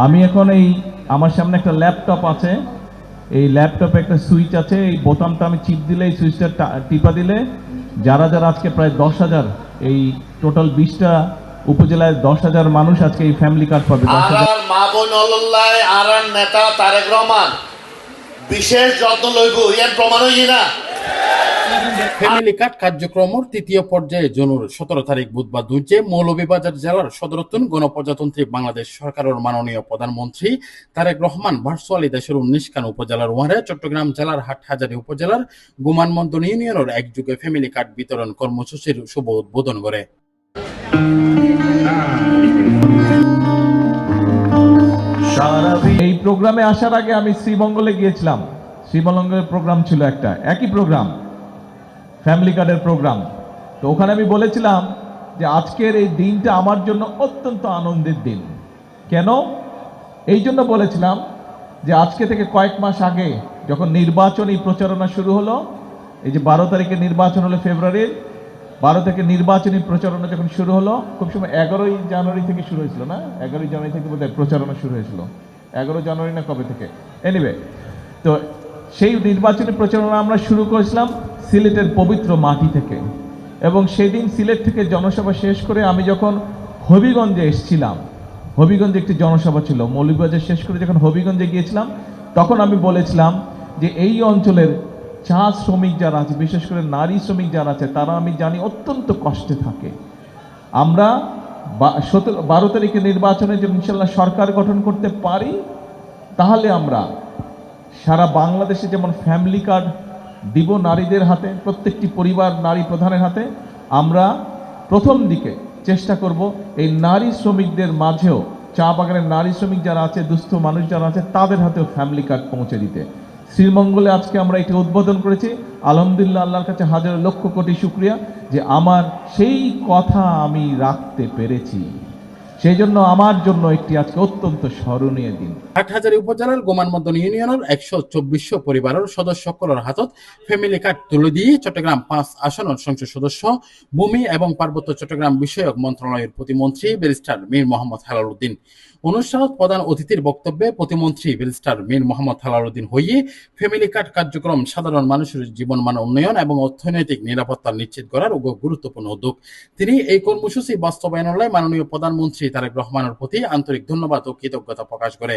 আমি এখন আমার সামনে একটা ল্যাপটপ আছে, এই ল্যাপটপে একটা সুইচ আছে, এই বোতামটা আমি চিপ দিলে, এই সুইচটা টিপা দিলে যারা যারা আজকে প্রায় 10,000, এই টোটাল 20টা উপজেলায় 10,000 মানুষ আজকে এই ফ্যামিলি কার্ড পাবে। আর মা বোন অলল্লায় আর নেতা তারেক রহমান বিশেষ যত্ন লইব, ইয়ান প্রমাণ হই না। ফ্যামিলি কার্ড কার্যক্রমের তৃতীয় পর্যায়ে জুনের 17 তারিখ বুধবার দুইজে মৌলভীবাজার জেলার সদরতুন গণপ্রজাতন্ত্রী বাংলাদেশ সরকারের মাননীয় প্রধানমন্ত্রী তারেক রহমান ভার্চুয়ালি দেশের 19খান উপজেলার ওয়ারে চট্টগ্রাম জেলার হাটহাজারী উপজেলার গুমানমন্দন ইউনিয়নের একযোগে ফ্যামিলি কার্ড বিতরণ কর্মসূচির শুভ উদ্বোধন করে। এই প্রোগ্রামে আসার আগে আমি শ্রীমঙ্গলে গিয়েছিলাম। শ্রীমঙ্গলের প্রোগ্রাম ছিল একটা, একই প্রোগ্রাম, ফ্যামিলি কার্ডের প্রোগ্রাম। তো ওখানে আমি বলেছিলাম যে আজকের এই দিনটা আমার জন্য অত্যন্ত আনন্দের দিন। কেন? এই জন্য বলেছিলাম যে আজকে থেকে কয়েক মাস আগে যখন নির্বাচনী প্রচারণা শুরু হলো, এই যে 12 তারিখে নির্বাচন হলো, ফেব্রুয়ারির 12 থেকে নির্বাচনী প্রচারণা যখন শুরু হলো, খুব সময় 11ই জানুয়ারি থেকে শুরু হয়েছিল না? 11ই জানুয়ারি থেকে বোধহয় প্রচারণা শুরু হয়েছিল, 11 জানুয়ারি না কবে থেকে, এনিওয়ে। তো সেই নির্বাচনী প্রচারণা আমরা শুরু করেছিলাম সিলেটের পবিত্র মাটি থেকে, এবং সেদিন সিলেট থেকে জনসভা শেষ করে আমি যখন হবিগঞ্জে এসেছিলাম, হবিগঞ্জে একটি জনসভা ছিল, মৌলভীবাজার শেষ করে যখন হবিগঞ্জে গিয়েছিলাম, তখন আমি বলেছিলাম যে এই অঞ্চলের চা শ্রমিক যারা আছে, বিশেষ করে নারী শ্রমিক যারা আছে, তারা আমি জানি অত্যন্ত কষ্টে থাকে। আমরা 12 তারিখে নির্বাচনে যদি ইনশাল্লাহ সরকার গঠন করতে পারি, তাহলে আমরা সারা বাংলাদেশে যেমন ফ্যামিলি কার্ড দিব নারীদের হাতে, প্রত্যেকটি পরিবার নারী প্রধানের হাতে, আমরা প্রথম দিকে চেষ্টা করব এই নারী শ্রমিকদের মাঝেও, চা বাগানের নারী শ্রমিক যারা আছে, দুস্থ মানুষ যারা আছে, তাদের হাতেও ফ্যামিলি কার্ড পৌঁছে দিতে। শ্রীমঙ্গলে আজকে আমরা এটি উদ্বোধন করেছি। আলহামদুলিল্লাহ, আল্লাহর কাছে হাজার লক্ষ কোটি শুকরিয়া যে আমার সেই কথা আমি রাখতে পেরেছি। সেই জন্য আমার জন্য একটি আজকে অত্যন্ত স্মরণীয় দিন। হাটহাজারী উপজেলার গোমানমন্দন ইউনিয়নের 124 পরিবারের সদস্যসকলের হাতত ফ্যামিলি কার্ড তুলে দিয়ে চট্টগ্রাম 5 আসনের সংসদ সদস্য, ভূমি এবং পার্বত্য চট্টগ্রাম বিষয়ক মন্ত্রণালয়ের প্রতিমন্ত্রী ব্যারিস্টার মীর মোহাম্মদ হেলাল উদ্দিন। অনুষ্ঠানত প্রধান অতিথির বক্তব্যে প্রতিমন্ত্রী ব্যারিস্টার মীর মোহাম্মদ হেলাল উদ্দিন হইয়ে ফ্যামিলি কার্ড কার্যক্রম সাধারণ মানুষের জীবনমান উন্নয়ন এবং অর্থনৈতিক নিরাপত্তা নিশ্চিত করার গুরুত্বপূর্ণ উদ্যোগ। তিনি এই কর্মসূচি বাস্তবায়নের মাননীয় প্রধানমন্ত্রী তারেক রহমানের প্রতি আন্তরিক ধন্যবাদ ও কৃতজ্ঞতা প্রকাশ করে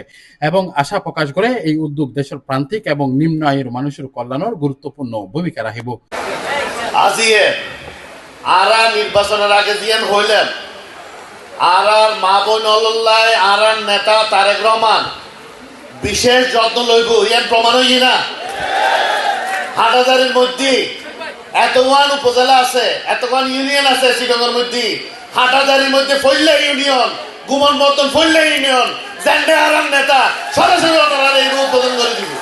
এবং আশা প্রকাশ করে এই উদ্যোগ দেশের প্রান্তিক এবং নিম্ন আয়ের মানুষের কল্যাণের গুরুত্বপূর্ণ ভূমিকা রাখিব। আজিয়ে আরা নির্বাচনের আগে দিয়েন হইলেন আর মা বোন অলল্লায় আর নেতা তারেক রহমান বিশেষ যত্ন লইব, ইয়ান প্রমাণ হই না। হাটহাজারীর মধ্যে এতগান উপজেলা আছে, এতগান ইউনিয়ন আছে, চিটাগংয়ের মধ্যে হাটহাজারীর মধ্যে ফইল্লা ইউনিয়ন, গুমানমন্দন ফইল্লা ইউনিয়ন, জান্ডে আরাম নেতা সরাসরি ওনারা এই উদ্বোধন করে দিব।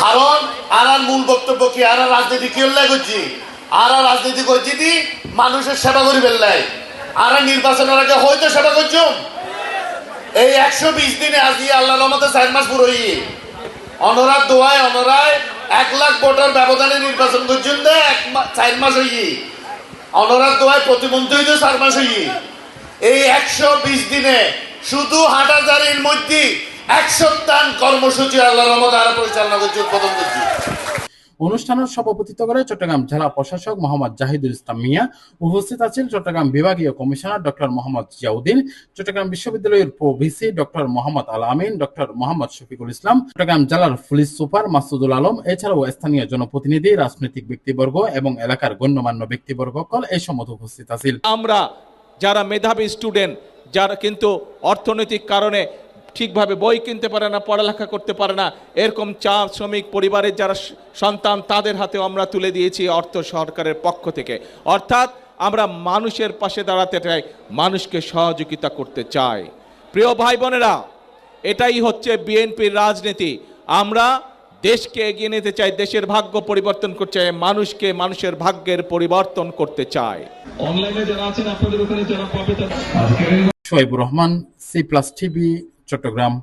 কারণ আর মূল বক্তব্য কি, আর রাজনীতি কি উল্লেখ করছি, আর রাজনীতি করছি দি মানুষের সেবা করি বেললাই, আর নির্বাচনের আগে হয়তো সেবা করছুম। এই 120 দিনে আজি আল্লাহ রহমতে 4 মাস পুরোই অনরার দোয়ায় অনরায় 1 লাখ ভোটার ব্যবধানে নির্বাচন করছুন, 4 মাস হই অনরার দোয়ায় প্রতিমন্ত্রী 4 মাস হই। এই 120 দিনে শুধু হাটহাজারীর মধ্যে 100 কর্মসূচি আল্লাহ রহমত আর পরিচালনা করছি, উদ্বোধন করছি। অনুষ্ঠানের সভাপতিত্ব করে চট্টগ্রাম জেলা প্রশাসক মোহাম্মদ জাহিদুল ইসলাম মিয়া। উপস্থিত আছেন চট্টগ্রাম বিভাগীয় কমিশনার ডক্টর মোহাম্মদ জিয়াউদ্দিন, চট্টগ্রাম বিশ্ববিদ্যালয়ের প্রভিসি ডক্টর মোহাম্মদ আল আমিন, ডক্টর মোহাম্মদ শফিকুল ইসলাম, চট্টগ্রাম জেলার পুলিশ সুপার মাসুদুল আলম, এছাড়াও স্থানীয় জনপ্রতিনিধি, রাজনৈতিক ব্যক্তিবর্গ এবং এলাকার গণ্যমান্য ব্যক্তিবর্গ এই সময় উপস্থিত আছেন। আমরা যারা মেধাবী স্টুডেন্ট, যারা কিন্তু অর্থনৈতিক কারণে ঠিকভাবে বই কিনতে পারে না, পড়ালেখা করতে পারে না, এরকম চা শ্রমিক পরিবারের যারা সন্তান, তাদের হাতেও আমরা তুলে দিয়েছি অর্থ সরকারের পক্ষ থেকে। অর্থাৎ আমরা মানুষের পাশে দাঁড়াতে চাই, মানুষকে সহযোগিতা করতে চাই। প্রিয় ভাই বোনেরা, এটাই হচ্ছে বিএনপির রাজনীতি। আমরা দেশকে এগিয়ে নিতে চাই, দেশের ভাগ্য পরিবর্তন করতে চাই, মানুষকে মানুষের ভাগ্যের পরিবর্তন করতে চাই। অনলাইনে যারা আছেন আপনাদের ওখানে যারা পাবে, শোয়েবুর রহমান, C+ TV, চট্টগ্রাম।